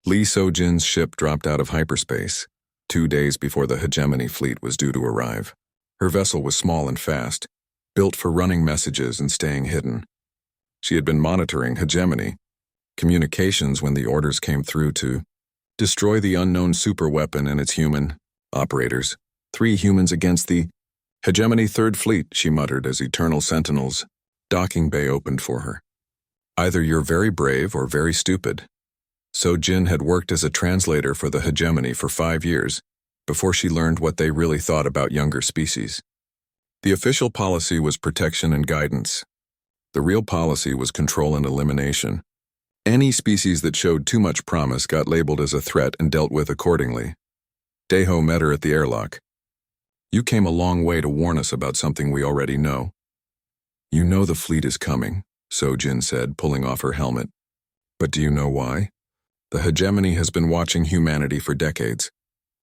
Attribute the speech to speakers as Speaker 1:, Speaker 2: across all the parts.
Speaker 1: Lee Sojin's ship dropped out of hyperspace, 2 days before the hegemony fleet was due to arrive. Her vessel was small and fast, built for running messages and staying hidden. She had been monitoring hegemony communications when the orders came through to destroy the unknown superweapon and its human operators. 3 humans against the hegemony Third Fleet, she muttered as Eternal Sentinels docking bay opened for her. Either you're very brave or very stupid. Sojin had worked as a translator for the hegemony for 5 years before she learned what they really thought about younger species. The official policy was protection and guidance. The real policy was control and elimination. Any species that showed too much promise got labeled as a threat and dealt with accordingly. Daeho met her at the airlock. You came a long way to warn us about something we already know. You know the fleet is coming, Sojin said, pulling off her helmet. But do you know why? The hegemony has been watching humanity for decades.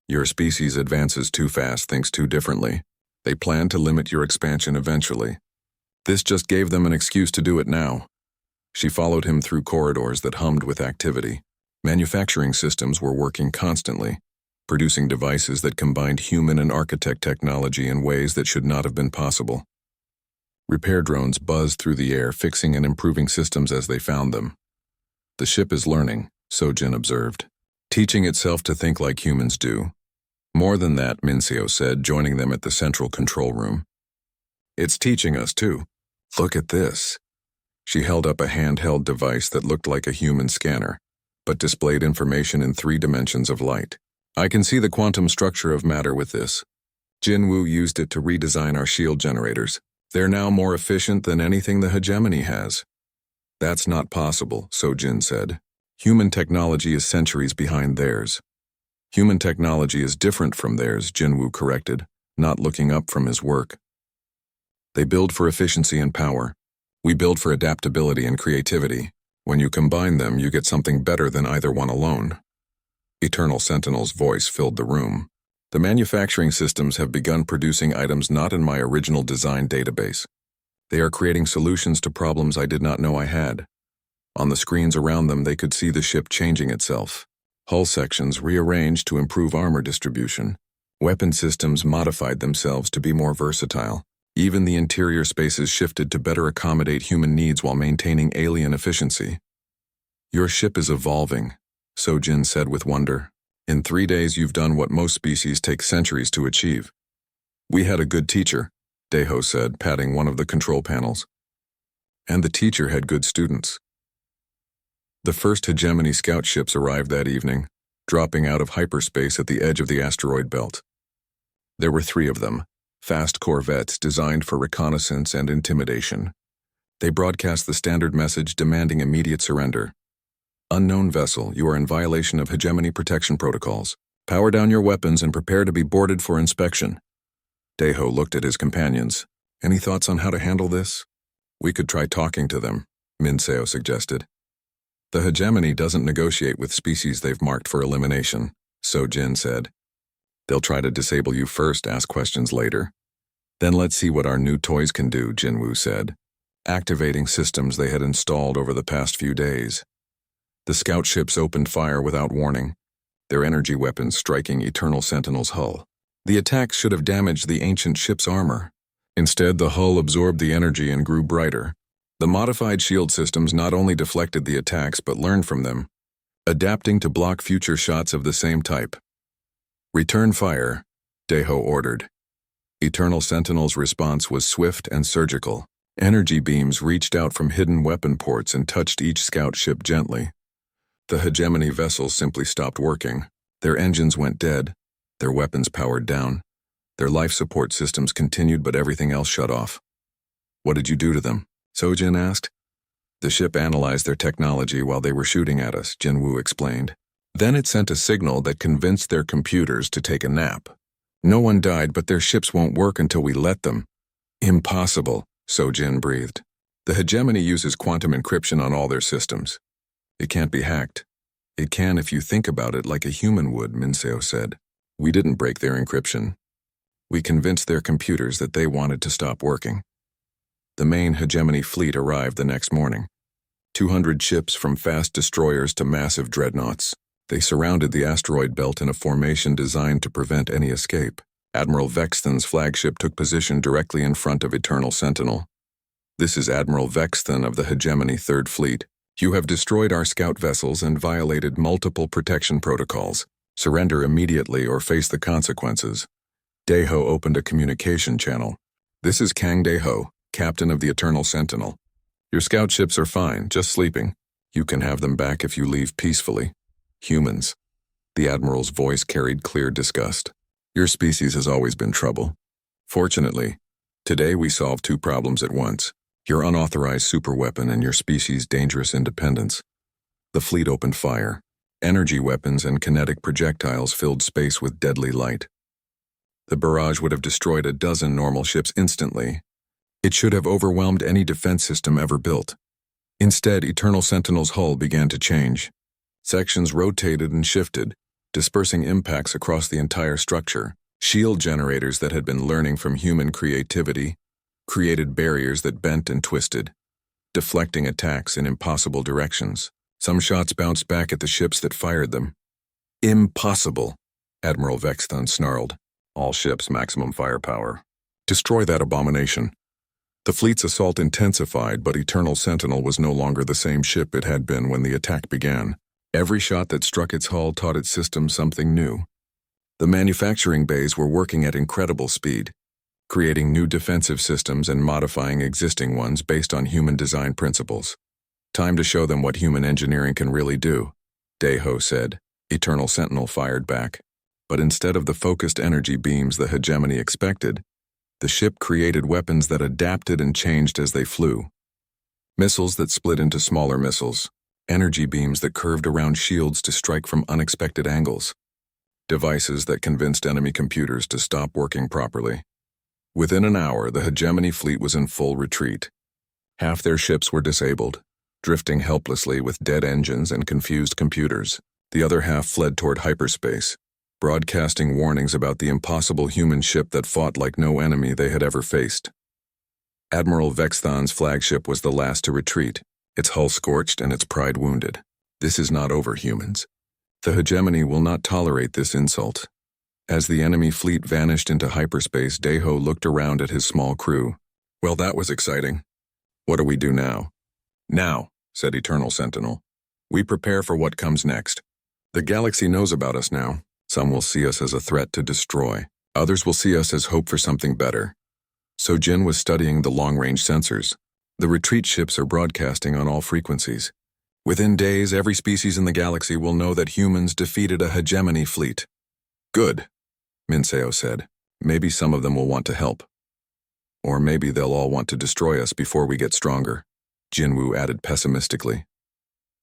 Speaker 1: Your species advances too fast, thinks too differently. They plan to limit your expansion eventually. This just gave them an excuse to do it now. She followed him through corridors that hummed with activity. Manufacturing systems were working constantly, producing devices that combined human and architect technology in ways that should not have been possible. Repair drones buzzed through the air, fixing and improving systems as they found them. The ship is learning, Sojin observed, teaching itself to think like humans do. More than that, Minseo said, joining them at the central control room. It's teaching us too. Look at this. She held up a handheld device that looked like a human scanner, but displayed information in 3 dimensions of light. I can see the quantum structure of matter with this. Jinwoo used it to redesign our shield generators. They're now more efficient than anything the hegemony has. That's not possible, Sojin said. Human technology is centuries behind theirs. Human technology is different from theirs, Jinwoo corrected, not looking up from his work. They build for efficiency and power. We build for adaptability and creativity. When you combine them, you get something better than either one alone. Eternal Sentinel's voice filled the room. The manufacturing systems have begun producing items not in my original design database. They are creating solutions to problems I did not know I had. On the screens around them, they could see the ship changing itself. Hull sections rearranged to improve armor distribution. Weapon systems modified themselves to be more versatile. Even the interior spaces shifted to better accommodate human needs while maintaining alien efficiency. Your ship is evolving, Sojin said with wonder. In 3 days, you've done what most species take centuries to achieve. We had a good teacher, Daeho said, patting one of the control panels. And the teacher had good students. The first hegemony scout ships arrived that evening, dropping out of hyperspace at the edge of the asteroid belt. There were 3 of them, fast corvettes designed for reconnaissance and intimidation. They broadcast the standard message demanding immediate surrender. Unknown vessel, you are in violation of hegemony protection protocols. Power down your weapons and prepare to be boarded for inspection. Daeho looked at his companions. Any thoughts on how to handle this? We could try talking to them, Minseo suggested. The hegemony doesn't negotiate with species they've marked for elimination, Sojin said. They'll try to disable you first, ask questions later. Then let's see what our new toys can do, Jinwoo said, activating systems they had installed over the past few days. The scout ships opened fire without warning, their energy weapons striking Eternal Sentinel's hull. The attacks should have damaged the ancient ship's armor. Instead, the hull absorbed the energy and grew brighter. The modified shield systems not only deflected the attacks but learned from them, adapting to block future shots of the same type. Return fire, Daeho ordered. Eternal Sentinel's response was swift and surgical. Energy beams reached out from hidden weapon ports and touched each scout ship gently. The hegemony vessels simply stopped working. Their engines went dead, their weapons powered down. Their life support systems continued, but everything else shut off. What did you do to them? Sojin asked. The ship analyzed their technology while they were shooting at us, Jinwoo explained. Then it sent a signal that convinced their computers to take a nap. No one died, but their ships won't work until we let them. Impossible, Sojin breathed. The hegemony uses quantum encryption on all their systems. It can't be hacked. It can if you think about it like a human would, Minseo said. We didn't break their encryption. We convinced their computers that they wanted to stop working. The main hegemony fleet arrived the next morning. 200 ships from fast destroyers to massive dreadnoughts. They surrounded the asteroid belt in a formation designed to prevent any escape. Admiral Vexthan's flagship took position directly in front of Eternal Sentinel. "This is Admiral Vexthan of the Hegemony Third Fleet. You have destroyed our scout vessels and violated multiple protection protocols. Surrender immediately or face the consequences." Deho opened a communication channel. "This is Kang Deho, captain of the Eternal Sentinel. Your scout ships are fine, just sleeping. You can have them back if you leave peacefully. Humans." The Admiral's voice carried clear disgust. "Your species has always been trouble. Fortunately, today we solved two problems at once: your unauthorized superweapon and your species' dangerous independence." The fleet opened fire. Energy weapons and kinetic projectiles filled space with deadly light. The barrage would have destroyed a dozen normal ships instantly. It should have overwhelmed any defense system ever built. Instead, Eternal Sentinel's hull began to change. Sections rotated and shifted, dispersing impacts across the entire structure. Shield generators that had been learning from human creativity created barriers that bent and twisted, deflecting attacks in impossible directions. Some shots bounced back at the ships that fired them. "Impossible," Admiral Vexthan snarled. "All ships maximum firepower. Destroy that abomination." The fleet's assault intensified, but Eternal Sentinel was no longer the same ship it had been when the attack began. Every shot that struck its hull taught its system something new. The manufacturing bays were working at incredible speed, creating new defensive systems and modifying existing ones based on human design principles. "Time to show them what human engineering can really do," Deho said. Eternal Sentinel fired back. But instead of the focused energy beams the Hegemony expected, the ship created weapons that adapted and changed as they flew. Missiles that split into smaller missiles, energy beams that curved around shields to strike from unexpected angles, devices that convinced enemy computers to stop working properly. Within an hour, the Hegemony fleet was in full retreat. Half their ships were disabled, drifting helplessly with dead engines and confused computers. The other half fled toward hyperspace, broadcasting warnings about the impossible human ship that fought like no enemy they had ever faced. Admiral Vexthan's flagship was the last to retreat, its hull scorched and its pride wounded. "This is not over, humans. The Hegemony will not tolerate this insult." As the enemy fleet vanished into hyperspace, Deho looked around at his small crew. "Well, that was exciting. What do we do now?" "Now," said Eternal Sentinel, "we prepare for what comes next. The galaxy knows about us now. Some will see us as a threat to destroy. Others will see us as hope for something better." So Jin was studying the long-range sensors. The retreat ships are broadcasting on all frequencies. "Within days, every species in the galaxy will know that humans defeated a Hegemony fleet." "Good," Minseo said. "Maybe some of them will want to help. Or maybe they'll all want to destroy us before we get stronger," Jinwoo added pessimistically.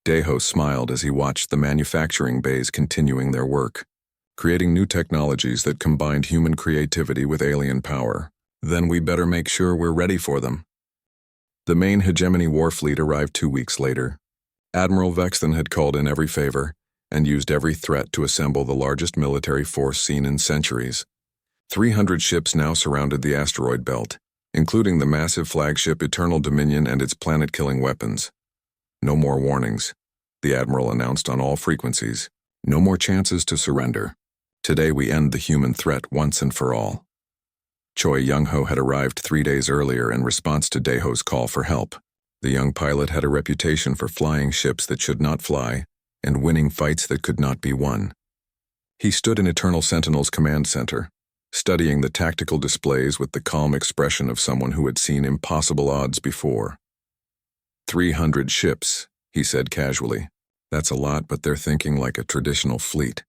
Speaker 1: Deho smiled as he watched the manufacturing bays continuing their work, creating new technologies that combined human creativity with alien power. "Then we better make sure we're ready for them." The main Hegemony war fleet arrived 2 weeks later. Admiral Vexthan had called in every favor and used every threat to assemble the largest military force seen in centuries. 300 ships now surrounded the asteroid belt, including the massive flagship Eternal Dominion and its planet-killing weapons. "No more warnings," the Admiral announced on all frequencies. "No more chances to surrender. Today we end the human threat once and for all." Choi Young-ho had arrived 3 days earlier in response to Deho's call for help. The young pilot had a reputation for flying ships that should not fly and winning fights that could not be won. He stood in Eternal Sentinel's command center, studying the tactical displays with the calm expression of someone who had seen impossible odds before. 300 ships, he said casually. "That's a lot, but they're thinking like a traditional fleet.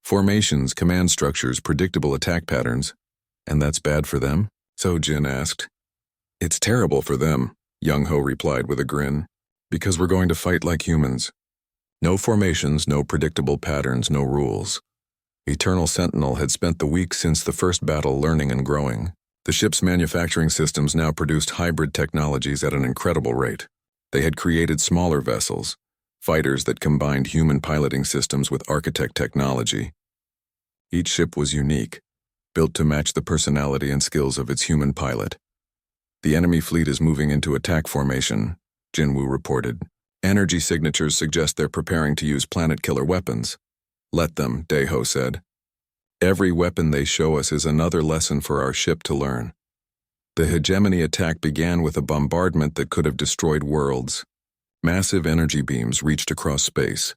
Speaker 1: Formations, command structures, predictable attack patterns. And that's bad for them?" So Jin asked. "It's terrible for them," Young-ho replied with a grin, "because we're going to fight like humans. No formations, no predictable patterns, no rules." Eternal Sentinel had spent the week since the first battle learning and growing. The ship's manufacturing systems now produced hybrid technologies at an incredible rate. They had created smaller vessels, fighters that combined human piloting systems with architect technology. Each ship was unique, built to match the personality and skills of its human pilot. "The enemy fleet is moving into attack formation," Jinwoo reported. "Energy signatures suggest they're preparing to use planet-killer weapons." Let them, Deho said. Every weapon they show us is another lesson for our ship to learn. The hegemony attack began with a bombardment that could have destroyed worlds. Massive energy beams reached across space,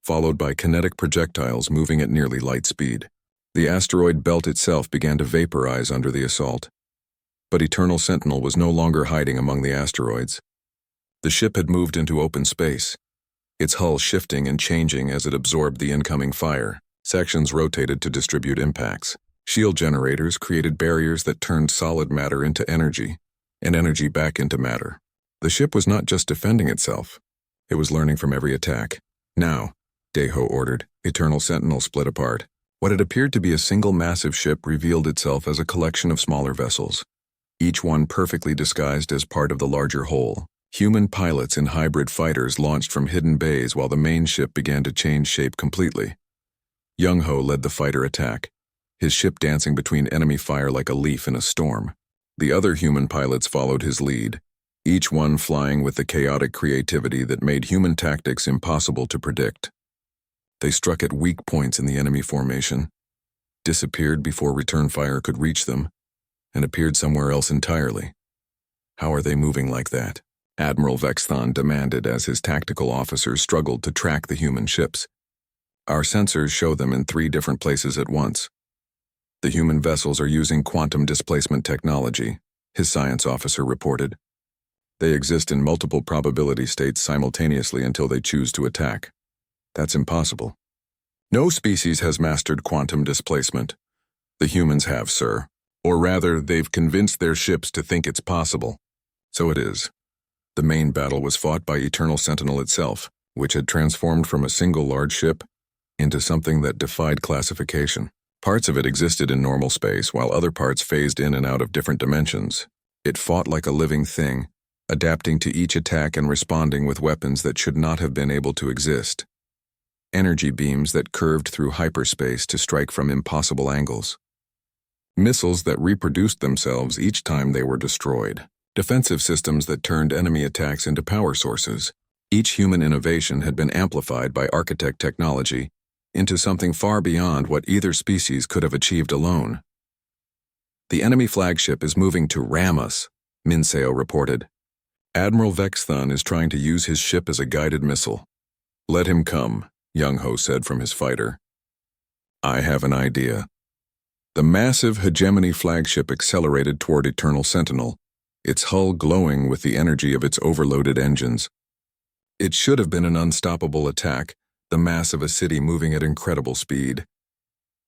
Speaker 1: followed by kinetic projectiles moving at nearly light speed. The asteroid belt itself began to vaporize under the assault. But Eternal Sentinel was no longer hiding among the asteroids. The ship had moved into open space, its hull shifting and changing as it absorbed the incoming fire. Sections rotated to distribute impacts. Shield generators created barriers that turned solid matter into energy, and energy back into matter. The ship was not just defending itself, it was learning from every attack. Now, Deho ordered. Eternal Sentinel split apart. What had appeared to be a single massive ship revealed itself as a collection of smaller vessels, each one perfectly disguised as part of the larger whole. Human pilots in hybrid fighters launched from hidden bays while the main ship began to change shape completely. Young Ho led the fighter attack, his ship dancing between enemy fire like a leaf in a storm. The other human pilots followed his lead, each one flying with the chaotic creativity that made human tactics impossible to predict. They struck at weak points in the enemy formation, disappeared before return fire could reach them, and appeared somewhere else entirely. How are they moving like that? Admiral Vexthon demanded as his tactical officers struggled to track the human ships. Our sensors show them in 3 different places at once. The human vessels are using quantum displacement technology, his science officer reported. They exist in multiple probability states simultaneously until they choose to attack. That's impossible. No species has mastered quantum displacement. The humans have, sir. Or rather, they've convinced their ships to think it's possible. So it is. The main battle was fought by Eternal Sentinel itself, which had transformed from a single large ship into something that defied classification. Parts of it existed in normal space, while other parts phased in and out of different dimensions. It fought like a living thing, adapting to each attack and responding with weapons that should not have been able to exist. Energy beams that curved through hyperspace to strike from impossible angles. Missiles that reproduced themselves each time they were destroyed. Defensive systems that turned enemy attacks into power sources. Each human innovation had been amplified by architect technology into something far beyond what either species could have achieved alone. The enemy flagship is moving to ram us, Minseo reported. Admiral Vexthon is trying to use his ship as a guided missile. Let him come, Young Ho said from his fighter. I have an idea. The massive hegemony flagship accelerated toward Eternal Sentinel, its hull glowing with the energy of its overloaded engines. It should have been an unstoppable attack, the mass of a city moving at incredible speed.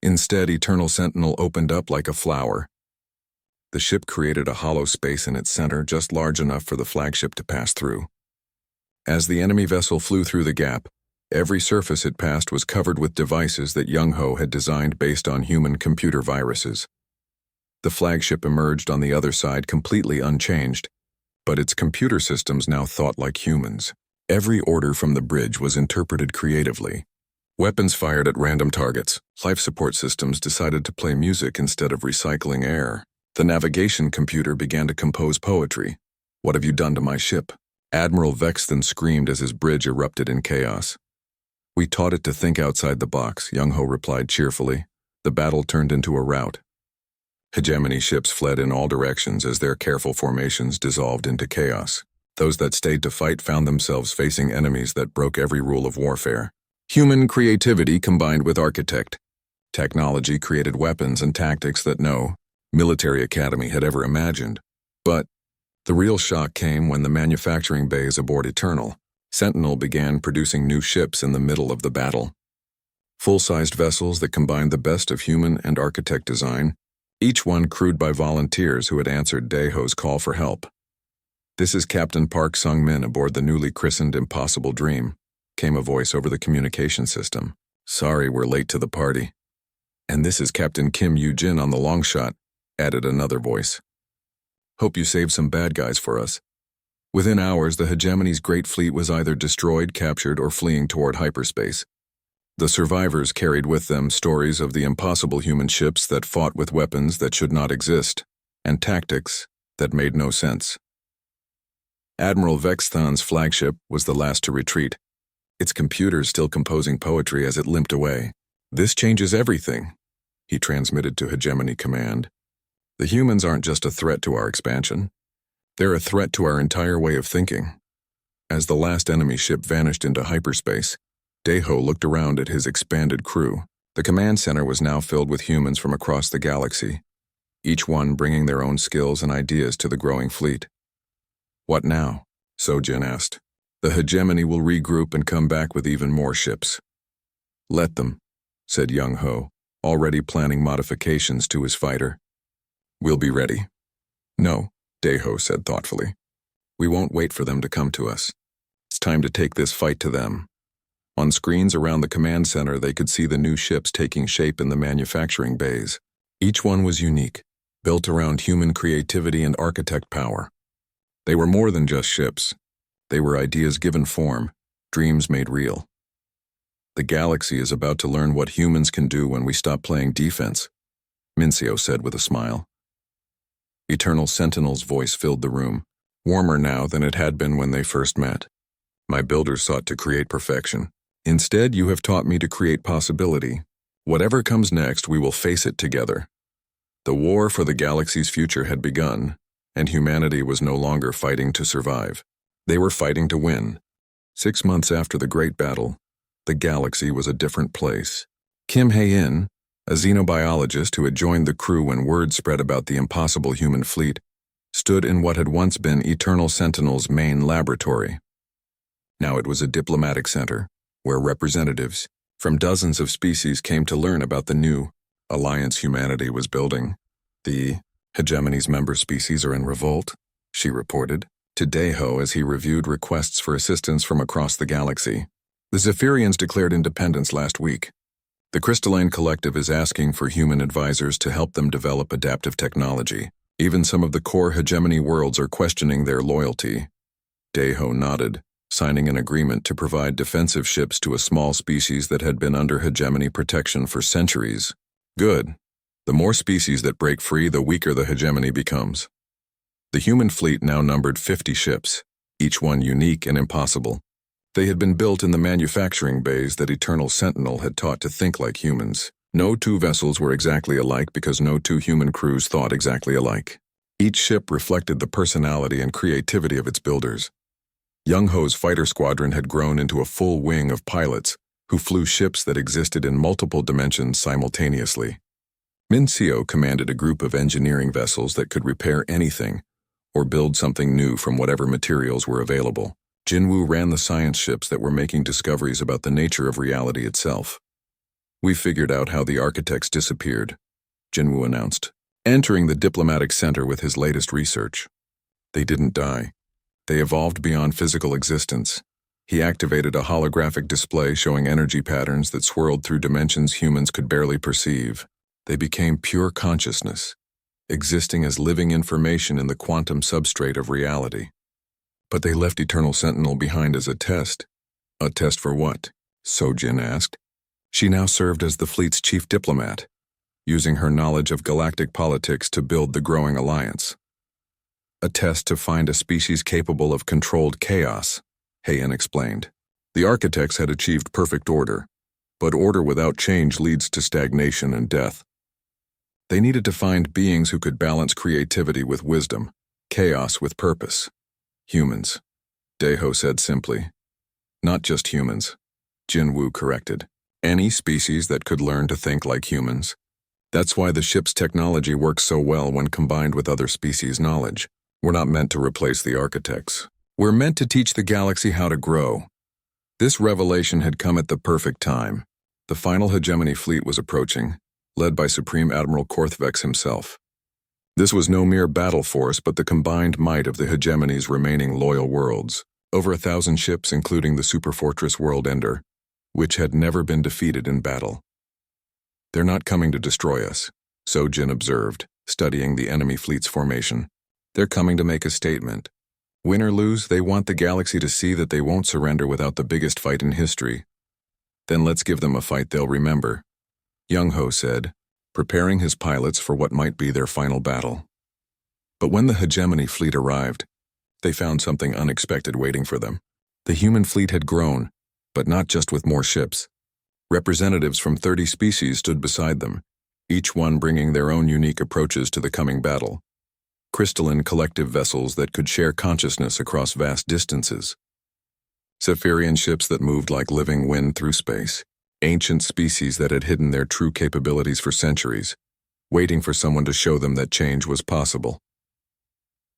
Speaker 1: Instead, Eternal Sentinel opened up like a flower. The ship created a hollow space in its center just large enough for the flagship to pass through. As the enemy vessel flew through the gap, every surface it passed was covered with devices that Young Ho had designed based on human computer viruses. The flagship emerged on the other side completely unchanged, but its computer systems now thought like humans. Every order from the bridge was interpreted creatively. Weapons fired at random targets. Life support systems decided to play music instead of recycling air. The navigation computer began to compose poetry. What have you done to my ship? Admiral Vexthon screamed as his bridge erupted in chaos. We taught it to think outside the box, Young Ho replied cheerfully. The battle turned into a rout. Hegemony ships fled in all directions as their careful formations dissolved into chaos. Those that stayed to fight found themselves facing enemies that broke every rule of warfare. Human creativity combined with architect. Technology created weapons and tactics that no military academy had ever imagined. But the real shock came when the manufacturing bays aboard Eternal Sentinel began producing new ships in the middle of the battle. Full-sized vessels that combined the best of human and architect design, each one crewed by volunteers who had answered Deho's call for help. This is Captain Park Sung-min aboard the newly christened Impossible Dream, came a voice over the communication system. Sorry we're late to the party. And this is Captain Kim Yoo-jin on the long shot, added another voice. Hope you saved some bad guys for us. Within hours, the hegemony's great fleet was either destroyed, captured, or fleeing toward hyperspace. The survivors carried with them stories of the impossible human ships that fought with weapons that should not exist, and tactics that made no sense. Admiral Vexthon's flagship was the last to retreat, its computers still composing poetry as it limped away. "This changes everything," he transmitted to Hegemony Command. "The humans aren't just a threat to our expansion. They're a threat to our entire way of thinking." As the last enemy ship vanished into hyperspace, Deho looked around at his expanded crew. The command center was now filled with humans from across the galaxy, each one bringing their own skills and ideas to the growing fleet. "What now?" Sojin asked. "The Hegemony will regroup and come back with even more ships." "Let them," said Young Ho, already planning modifications to his fighter. "We'll be ready." "No," Deho said thoughtfully. "We won't wait for them to come to us. It's time to take this fight to them." On screens around the command center, they could see the new ships taking shape in the manufacturing bays. Each one was unique, built around human creativity and architect power. They were more than just ships. They were ideas given form, dreams made real. "The galaxy is about to learn what humans can do when we stop playing defense," Mincio said with a smile. Eternal Sentinel's voice filled the room, warmer now than it had been when they first met. "My builders sought to create perfection. Instead, you have taught me to create possibility. Whatever comes next, we will face it together." The war for the galaxy's future had begun, and humanity was no longer fighting to survive. They were fighting to win. 6 months after the Great Battle, the galaxy was a different place. Kim Hae-in, a xenobiologist who had joined the crew when word spread about the impossible human fleet, stood in what had once been Eternal Sentinel's main laboratory. Now it was a diplomatic center, where representatives from dozens of species came to learn about the new alliance humanity was building. "The Hegemony's member species are in revolt," she reported to Deho as he reviewed requests for assistance from across the galaxy. "The Zephyrians declared independence last week. The Crystalline Collective is asking for human advisors to help them develop adaptive technology. Even some of the core Hegemony worlds are questioning their loyalty." Deho nodded, signing an agreement to provide defensive ships to a small species that had been under Hegemony protection for centuries. "Good. The more species that break free, the weaker the Hegemony becomes." The human fleet now numbered 50 ships, each one unique and impossible. They had been built in the manufacturing bays that Eternal Sentinel had taught to think like humans. No two vessels were exactly alike because no two human crews thought exactly alike. Each ship reflected the personality and creativity of its builders. Young Ho's fighter squadron had grown into a full wing of pilots who flew ships that existed in multiple dimensions simultaneously. Mincio commanded a group of engineering vessels that could repair anything or build something new from whatever materials were available. Jinwoo ran the science ships that were making discoveries about the nature of reality itself. "We figured out how the architects disappeared," Jinwoo announced, entering the diplomatic center with his latest research. "They didn't die. They evolved beyond physical existence." He activated a holographic display showing energy patterns that swirled through dimensions humans could barely perceive. They became pure consciousness, existing as living information in the quantum substrate of reality. "But they left Eternal Sentinel behind as a test." "A test for what?" Sojin asked. She now served as the fleet's chief diplomat, using her knowledge of galactic politics to build the growing alliance. "A test to find a species capable of controlled chaos," Hayen explained. "The architects had achieved perfect order, but order without change leads to stagnation and death. They needed to find beings who could balance creativity with wisdom, chaos with purpose. Humans," Deho said simply. "Not just humans," Jinwoo corrected. "Any species that could learn to think like humans. That's why the ship's technology works so well when combined with other species' knowledge. We're not meant to replace the architects. We're meant to teach the galaxy how to grow." This revelation had come at the perfect time. The final Hegemony fleet was approaching, led by Supreme Admiral Korthvex himself. This was no mere battle force, but the combined might of the Hegemony's remaining loyal worlds. Over 1,000 ships, including the superfortress World Ender, which had never been defeated in battle. "They're not coming to destroy us," Sojin observed, studying the enemy fleet's formation. "They're coming to make a statement. Win or lose, they want the galaxy to see that they won't surrender without the biggest fight in history. Then let's give them a fight they'll remember," Young Ho said, preparing his pilots for what might be their final battle. But when the Hegemony fleet arrived, they found something unexpected waiting for them. The human fleet had grown, but not just with more ships. Representatives from 30 species stood beside them, each one bringing their own unique approaches to the coming battle. Crystalline collective vessels that could share consciousness across vast distances. Cephirian ships that moved like living wind through space. Ancient species that had hidden their true capabilities for centuries, waiting for someone to show them that change was possible.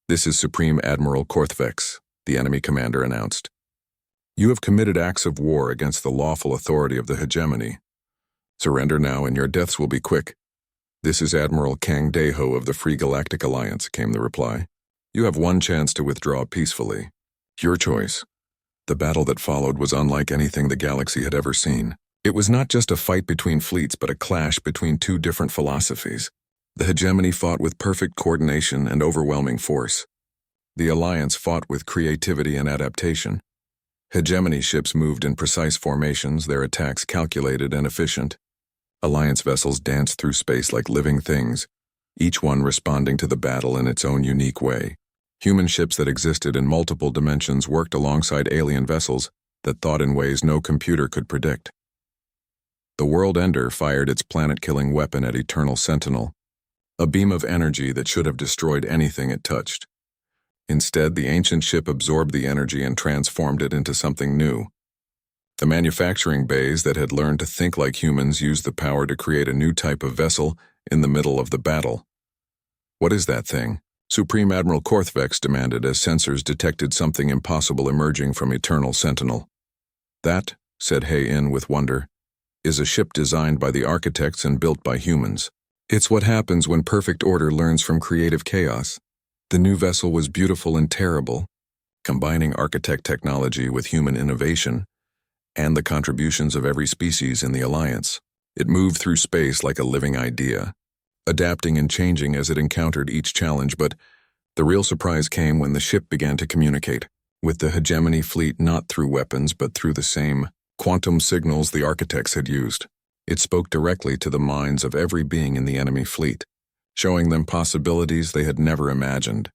Speaker 1: "This is Supreme Admiral Korthvex," the enemy commander announced. "You have committed acts of war against the lawful authority of the hegemony. Surrender now and your deaths will be quick." "This is Admiral Kang Deho of the Free Galactic Alliance," came the reply. "You have one chance to withdraw peacefully. Your choice." The battle that followed was unlike anything the galaxy had ever seen. It was not just a fight between fleets, but a clash between two different philosophies. The hegemony fought with perfect coordination and overwhelming force. The Alliance fought with creativity and adaptation. Hegemony ships moved in precise formations, their attacks calculated and efficient. Alliance vessels danced through space like living things, each one responding to the battle in its own unique way. Human ships that existed in multiple dimensions worked alongside alien vessels that thought in ways no computer could predict. The World Ender fired its planet-killing weapon at Eternal Sentinel, a beam of energy that should have destroyed anything it touched. Instead, the ancient ship absorbed the energy and transformed it into something new. The manufacturing bays that had learned to think like humans used the power to create a new type of vessel in the middle of the battle. "What is that thing?" Supreme Admiral Korthvex demanded as sensors detected something impossible emerging from Eternal Sentinel. "That," said Hay-In with wonder, "is a ship designed by the architects and built by humans. It's what happens when perfect order learns from creative chaos." The new vessel was beautiful and terrible, combining architect technology with human innovation and the contributions of every species in the Alliance. It moved through space like a living idea, adapting and changing as it encountered each challenge, but the real surprise came when the ship began to communicate with the hegemony fleet, not through weapons but through the same quantum signals the architects had used. It spoke directly to the minds of every being in the enemy fleet, showing them possibilities they had never imagined.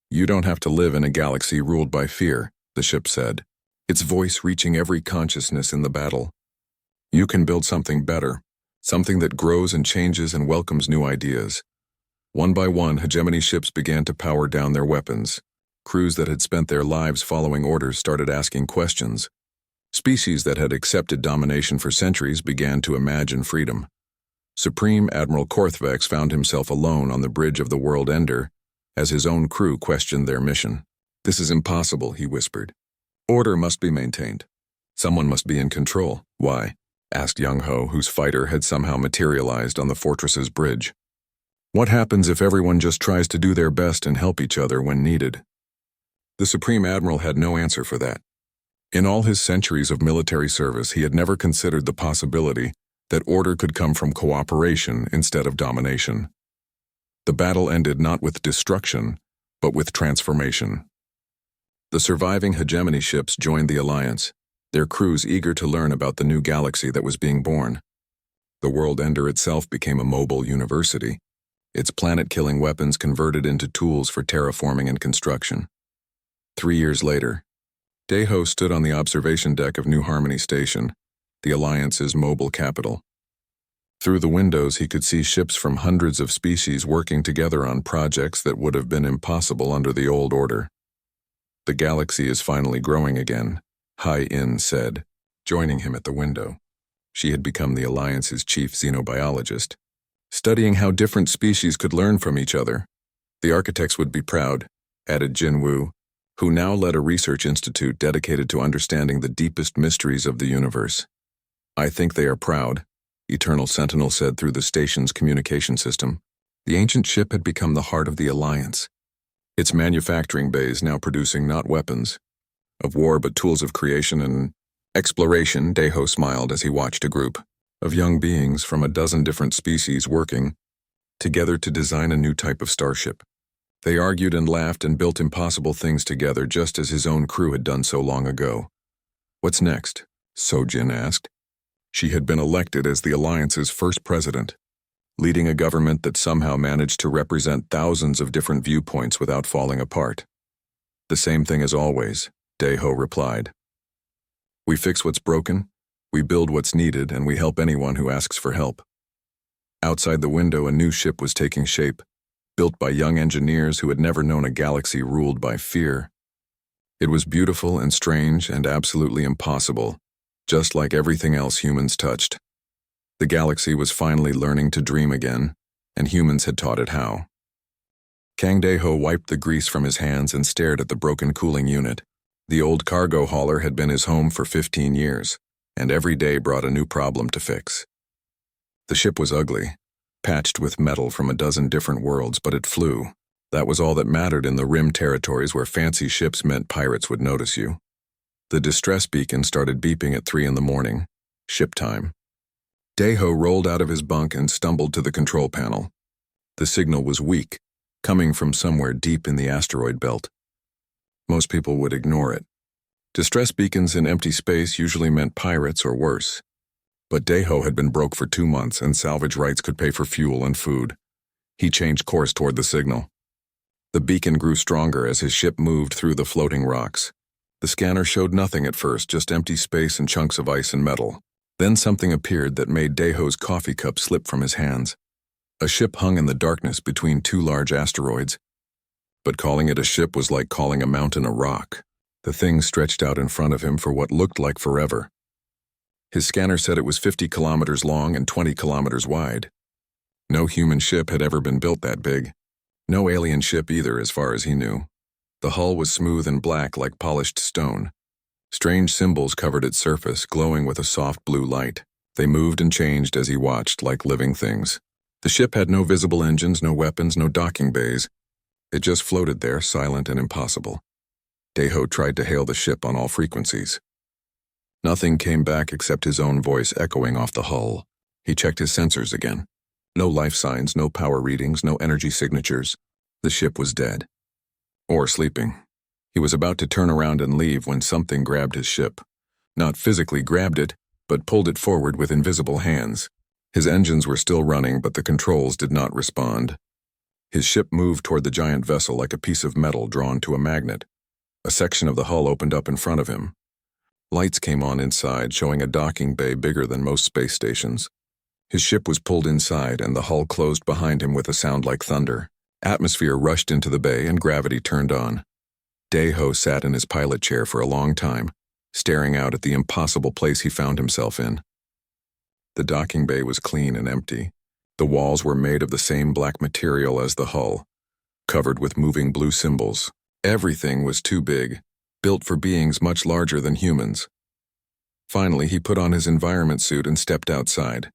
Speaker 1: "You don't have to live in a galaxy ruled by fear," the ship said, its voice reaching every consciousness in the battle. "You can build something better, something that grows and changes and welcomes new ideas." One by one, hegemony ships began to power down their weapons. Crews that had spent their lives following orders started asking questions. Species that had accepted domination for centuries began to imagine freedom. Supreme Admiral Korthvex found himself alone on the bridge of the World Ender as his own crew questioned their mission. "This is impossible," he whispered. "Order must be maintained. Someone must be in control." "Why?" asked Young Ho, whose fighter had somehow materialized on the fortress's bridge. "What happens if everyone just tries to do their best and help each other when needed?" The Supreme Admiral had no answer for that. In all his centuries of military service, he had never considered the possibility that order could come from cooperation instead of domination. The battle ended not with destruction, but with transformation. The surviving hegemony ships joined the Alliance, their crews eager to learn about the new galaxy that was being born. The World Ender itself became a mobile university, its planet-killing weapons converted into tools for terraforming and construction. 3 years later, Deho stood on the observation deck of New Harmony Station, the Alliance's mobile capital. Through the windows, he could see ships from hundreds of species working together on projects that would have been impossible under the old order. "The galaxy is finally growing again," Hay-In said, joining him at the window. She had become the Alliance's chief xenobiologist, studying how different species could learn from each other. "The architects would be proud," added Jin Wu, who now led a research institute dedicated to understanding the deepest mysteries of the universe. "I think they are proud," Eternal Sentinel said through the station's communication system. The ancient ship had become the heart of the Alliance, its manufacturing bays now producing not weapons of war but tools of creation and exploration. Deho smiled as he watched a group of young beings from a dozen different species working together to design a new type of starship. They argued and laughed and built impossible things together, just as his own crew had done so long ago. "What's next?" Sojin asked. She had been elected as the Alliance's first president, leading a government that somehow managed to represent thousands of different viewpoints without falling apart. "The same thing as always," Deho replied. "We fix what's broken, We build what's needed and we help anyone who asks for help. Outside the window, a new ship was taking shape, built by young engineers who had never known a galaxy ruled by fear. It was beautiful and strange and absolutely impossible, just like everything else humans touched. The galaxy was finally learning to dream again, and humans had taught it how. Kang Dae-ho wiped the grease from his hands and stared at the broken cooling unit. The old cargo hauler had been his home for 15 years, and every day brought a new problem to fix. The ship was ugly, patched with metal from a dozen different worlds, but it flew. That was all that mattered in the rim territories where fancy ships meant pirates would notice you. The distress beacon started beeping at 3 in the morning, ship time. Dae-ho rolled out of his bunk and stumbled to the control panel. The signal was weak, coming from somewhere deep in the asteroid belt. Most people would ignore it. Distress beacons in empty space usually meant pirates or worse. But Dae-ho had been broke for 2 months and salvage rights could pay for fuel and food. He changed course toward the signal. The beacon grew stronger as his ship moved through the floating rocks. The scanner showed nothing at first, just empty space and chunks of ice and metal. Then something appeared that made Dae-ho's coffee cup slip from his hands. A ship hung in the darkness between 2 large asteroids. But calling it a ship was like calling a mountain a rock. The thing stretched out in front of him for what looked like forever. His scanner said it was 50 kilometers long and 20 kilometers wide. No human ship had ever been built that big. No alien ship either, as far as he knew. The hull was smooth and black like polished stone. Strange symbols covered its surface, glowing with a soft blue light. They moved and changed as he watched, like living things. The ship had no visible engines, no weapons, no docking bays. It just floated there, silent and impossible. Dae-ho tried to hail the ship on all frequencies. Nothing came back except his own voice echoing off the hull. He checked his sensors again. No life signs, no power readings, no energy signatures. The ship was dead. Or sleeping. He was about to turn around and leave when something grabbed his ship. Not physically grabbed it, but pulled it forward with invisible hands. His engines were still running, but the controls did not respond. His ship moved toward the giant vessel like a piece of metal drawn to a magnet. A section of the hull opened up in front of him. Lights came on inside, showing a docking bay bigger than most space stations. His ship was pulled inside, and the hull closed behind him with a sound like thunder. Atmosphere rushed into the bay, and gravity turned on. Dae-ho sat in his pilot chair for a long time, staring out at the impossible place he found himself in. The docking bay was clean and empty. The walls were made of the same black material as the hull, covered with moving blue symbols. Everything was too big, built for beings much larger than humans. Finally, he put on his environment suit and stepped outside.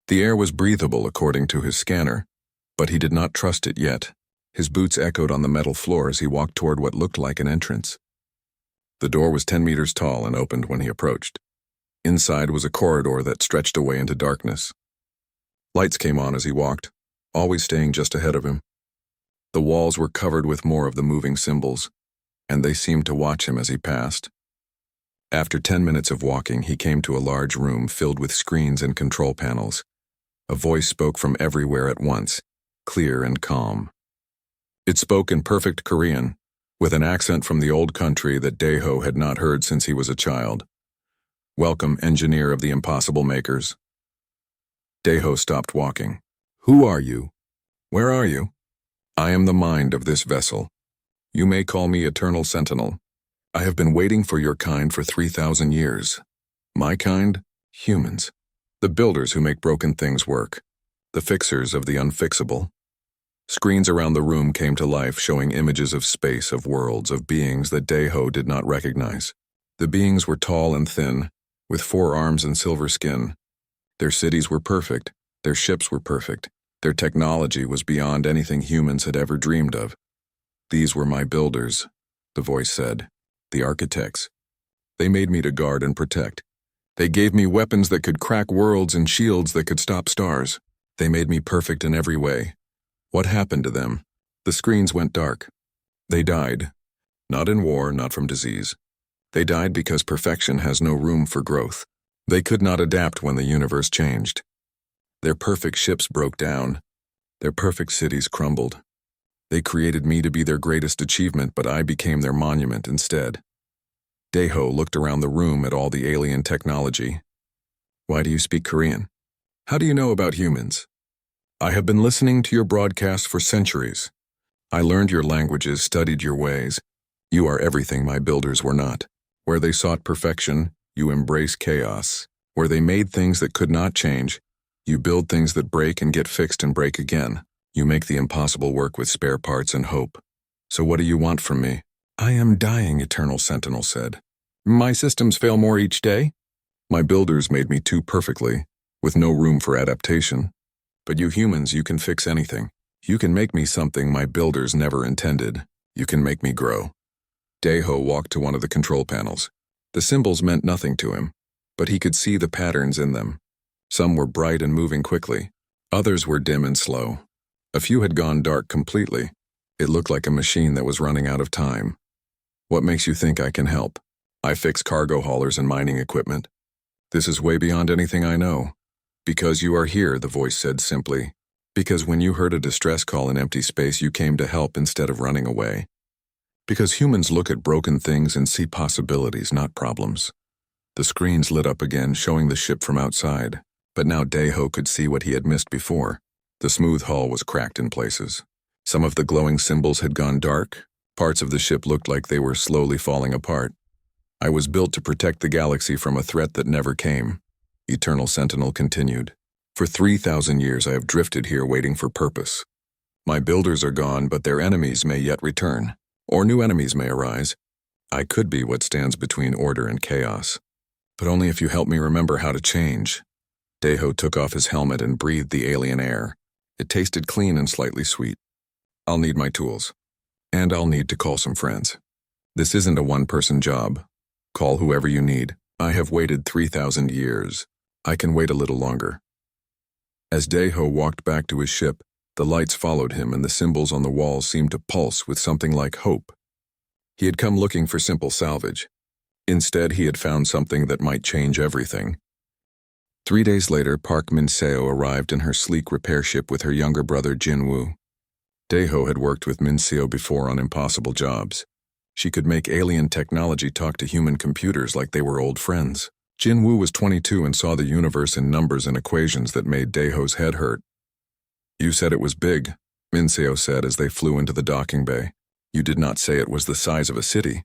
Speaker 1: The air was breathable according to his scanner, but he did not trust it yet. His boots echoed on the metal floor as he walked toward what looked like an entrance. The door was 10 meters tall and opened when he approached. Inside was a corridor that stretched away into darkness. Lights came on as he walked, always staying just ahead of him. The walls were covered with more of the moving symbols, and they seemed to watch him as he passed. After 10 minutes of walking, he came to a large room filled with screens and control panels. A voice spoke from everywhere at once, clear and calm. It spoke in perfect Korean, with an accent from the old country that Dae-ho had not heard since he was a child. "Welcome, engineer of the impossible makers." Dae-ho stopped walking. "Who are you? Where are you?" "I am the mind of this vessel. You may call me Eternal Sentinel. I have been waiting for your kind for 3,000 years. My kind? Humans. The builders who make broken things work. The fixers of the unfixable." Screens around the room came to life, showing images of space, of worlds, of beings that Dae-ho did not recognize. The beings were tall and thin, with 4 arms and silver skin. Their cities were perfect. Their ships were perfect. Their technology was beyond anything humans had ever dreamed of. "These were my builders," the voice said. "The architects. They made me to guard and protect. They gave me weapons that could crack worlds and shields that could stop stars. They made me perfect in every way. What happened to them?" The screens went dark. They died. Not in war, not from disease. They died because perfection has no room for growth. They could not adapt when the universe changed. Their perfect ships broke down. Their perfect cities crumbled. They created me to be their greatest achievement, but I became their monument instead. Daeho looked around the room at all the alien technology. Why do you speak Korean? How do you know about humans? I have been listening to your broadcast for centuries. I learned your languages, studied your ways. You are everything my builders were not. Where they sought perfection, you embrace chaos. Where they made things that could not change, you build things that break and get fixed and break again. You make the impossible work with spare parts and hope. So what do you want from me? I am dying, Eternal Sentinel said. My systems fail more each day? My builders made me too perfectly, with no room for adaptation. But you humans, you can fix anything. You can make me something my builders never intended. You can make me grow. Daeho walked to one of the control panels. The symbols meant nothing to him, but he could see the patterns in them. Some were bright and moving quickly. Others were dim and slow. A few had gone dark completely. It looked like a machine that was running out of time. What makes you think I can help? I fix cargo haulers and mining equipment. This is way beyond anything I know. Because you are here, the voice said simply. Because when you heard a distress call in empty space, you came to help instead of running away. Because humans look at broken things and see possibilities, not problems. The screens lit up again, showing the ship from outside. But now Daeho could see what he had missed before. The smooth hull was cracked in places. Some of the glowing symbols had gone dark. Parts of the ship looked like they were slowly falling apart. I was built to protect the galaxy from a threat that never came. Eternal Sentinel continued. For 3,000 years I have drifted here waiting for purpose. My builders are gone, but their enemies may yet return. Or new enemies may arise. I could be what stands between order and chaos. But only if you help me remember how to change. Daeho took off his helmet and breathed the alien air. It tasted clean and slightly sweet. I'll need my tools. And I'll need to call some friends. This isn't a one-person job. Call whoever you need. I have waited 3,000 years. I can wait a little longer. As Daeho walked back to his ship, the lights followed him and the symbols on the walls seemed to pulse with something like hope. He had come looking for simple salvage. Instead, he had found something that might change everything. 3 days later, Park Min-seo arrived in her sleek repair ship with her younger brother Jin-woo. Daeho had worked with Min-seo before on impossible jobs. She could make alien technology talk to human computers like they were old friends. Jin-woo was 22 and saw the universe in numbers and equations that made Daeho's head hurt. You said it was big, Min-seo said as they flew into the docking bay. You did not say it was the size of a city.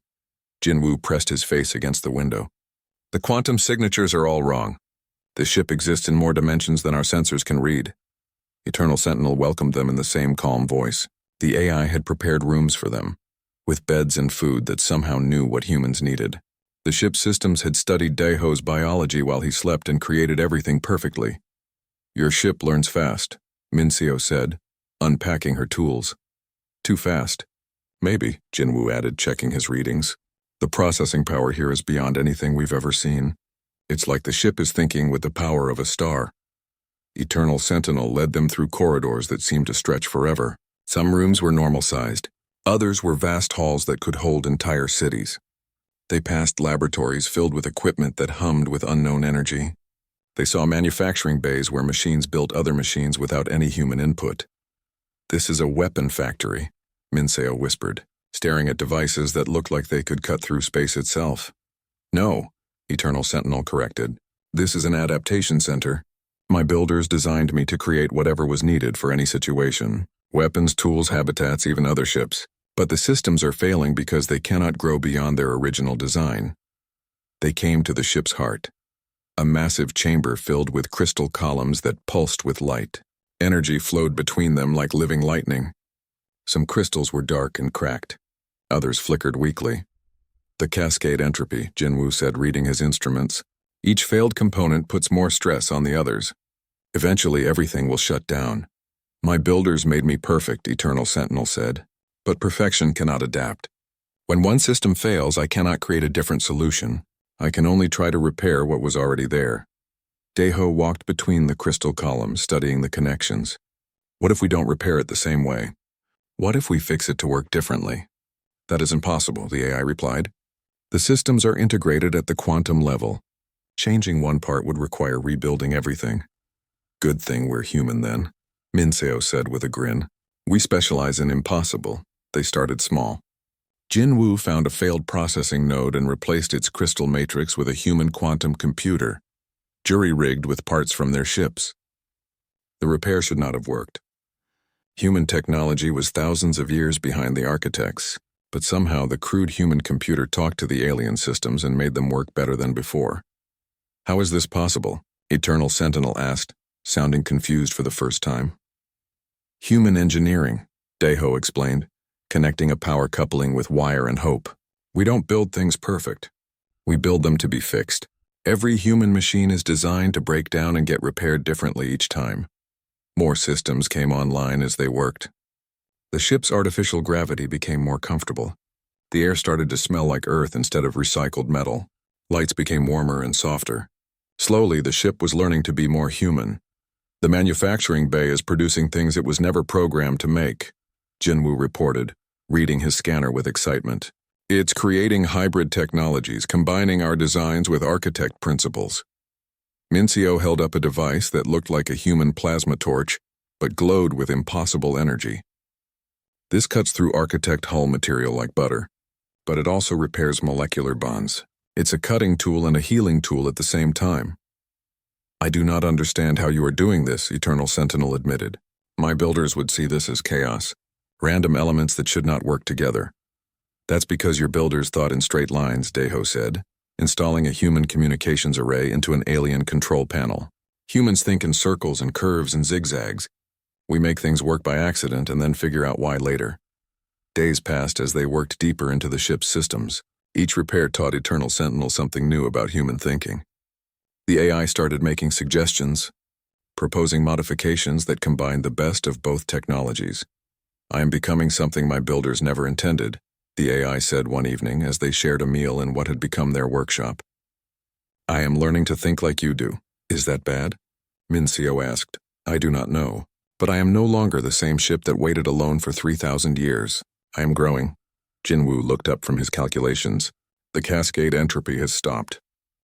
Speaker 1: Jin-woo pressed his face against the window. The quantum signatures are all wrong. The ship exists in more dimensions than our sensors can read. Eternal Sentinel welcomed them in the same calm voice. The AI had prepared rooms for them, with beds and food that somehow knew what humans needed. The ship's systems had studied Daeho's biology while he slept and created everything perfectly. Your ship learns fast, Min-seo said, unpacking her tools. Too fast. Maybe, Jin-woo added, checking his readings. The processing power here is beyond anything we've ever seen. It's like the ship is thinking with the power of a star. Eternal Sentinel led them through corridors that seemed to stretch forever. Some rooms were normal-sized. Others were vast halls that could hold entire cities. They passed laboratories filled with equipment that hummed with unknown energy. They saw manufacturing bays where machines built other machines without any human input. This is a weapon factory, Min-seo whispered, staring at devices that looked like they could cut through space itself. No, Eternal Sentinel corrected. This is an adaptation center. My builders designed me to create whatever was needed for any situation. Weapons, tools, habitats, even other ships. But the systems are failing because they cannot grow beyond their original design. They came to the ship's heart. A massive chamber filled with crystal columns that pulsed with light. Energy flowed between them like living lightning. Some crystals were dark and cracked. Others flickered weakly. The cascade entropy, Jin-woo said, reading his instruments. Each failed component puts more stress on the others. Eventually, everything will shut down. My builders made me perfect, Eternal Sentinel said. But perfection cannot adapt. When one system fails, I cannot create a different solution. I can only try to repair what was already there. Daeho walked between the crystal columns, studying the connections. What if we don't repair it the same way? What if we fix it to work differently? That is impossible, the AI replied. The systems are integrated at the quantum level. Changing one part would require rebuilding everything. Good thing we're human then, Min-seo said with a grin. We specialize in impossible. They started small. Jinwoo found a failed processing node and replaced its crystal matrix with a human quantum computer, jury-rigged with parts from their ships. The repair should not have worked. Human technology was thousands of years behind the architects, but somehow the crude human computer talked to the alien systems and made them work better than before. How is this possible? Eternal Sentinel asked, sounding confused for the first time. Human engineering, Daeho explained, connecting a power coupling with wire and hope. We don't build things perfect. We build them to be fixed. Every human machine is designed to break down and get repaired differently each time. More systems came online as they worked. The ship's artificial gravity became more comfortable. The air started to smell like earth instead of recycled metal. Lights became warmer and softer. Slowly, the ship was learning to be more human. The manufacturing bay is producing things it was never programmed to make, Jinwoo reported, reading his scanner with excitement. It's creating hybrid technologies, combining our designs with architect principles. Mincio held up a device that looked like a human plasma torch, but glowed with impossible energy. This cuts through architect hull material like butter, but it also repairs molecular bonds. It's a cutting tool and a healing tool at the same time. I do not understand how you are doing this, Eternal Sentinel admitted. My builders would see this as chaos, random elements that should not work together. That's because your builders thought in straight lines, Daeho said, installing a human communications array into an alien control panel. Humans think in circles and curves and zigzags. We make things work by accident and then figure out why later. Days passed as they worked deeper into the ship's systems. Each repair taught Eternal Sentinel something new about human thinking. The AI started making suggestions, proposing modifications that combined the best of both technologies. I am becoming something my builders never intended, the AI said one evening as they shared a meal in what had become their workshop. I am learning to think like you do. Is that bad? Mincio asked. I do not know, but I am no longer the same ship that waited alone for 3,000 years. I am growing. Jinwoo looked up from his calculations. The cascade entropy has stopped.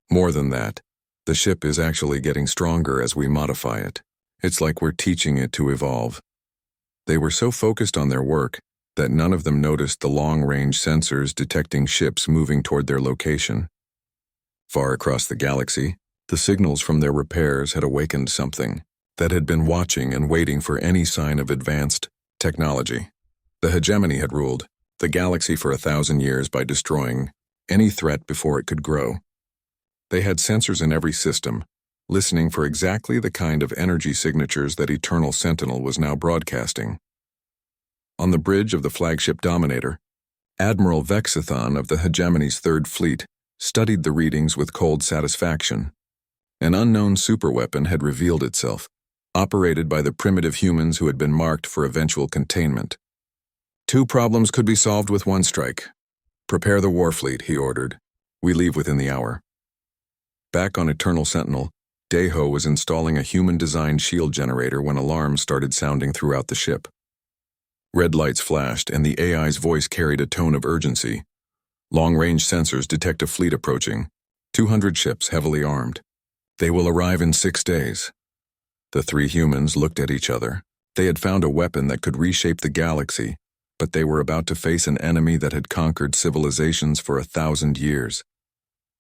Speaker 1: More than that, the ship is actually getting stronger as we modify it. It's like we're teaching it to evolve. They were so focused on their work that none of them noticed the long-range sensors detecting ships moving toward their location. Far across the galaxy, the signals from their repairs had awakened something that had been watching and waiting for any sign of advanced technology. The hegemony had ruled the galaxy for 1,000 years by destroying any threat before it could grow. They had sensors in every system, listening for exactly the kind of energy signatures that Eternal Sentinel was now broadcasting. On the bridge of the flagship Dominator, Admiral Vexithon of the hegemony's Third Fleet studied the readings with cold satisfaction. An unknown superweapon had revealed itself, operated by the primitive humans who had been marked for eventual containment. 2 problems could be solved with 1 strike. Prepare the war fleet, he ordered. We leave within the hour. Back on Eternal Sentinel, Daeho was installing a human-designed shield generator when alarms started sounding throughout the ship. Red lights flashed, and the AI's voice carried a tone of urgency. Long-range sensors detect a fleet approaching, 200 ships heavily armed. They will arrive in 6 days. The 3 humans looked at each other. They had found a weapon that could reshape the galaxy, but they were about to face an enemy that had conquered civilizations for 1,000 years.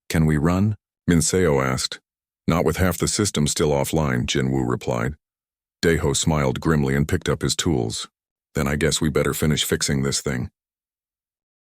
Speaker 1: Can we run? Mincio asked. Not with half the system still offline, Jinwoo replied. Daeho smiled grimly and picked up his tools. Then I guess we better finish fixing this thing.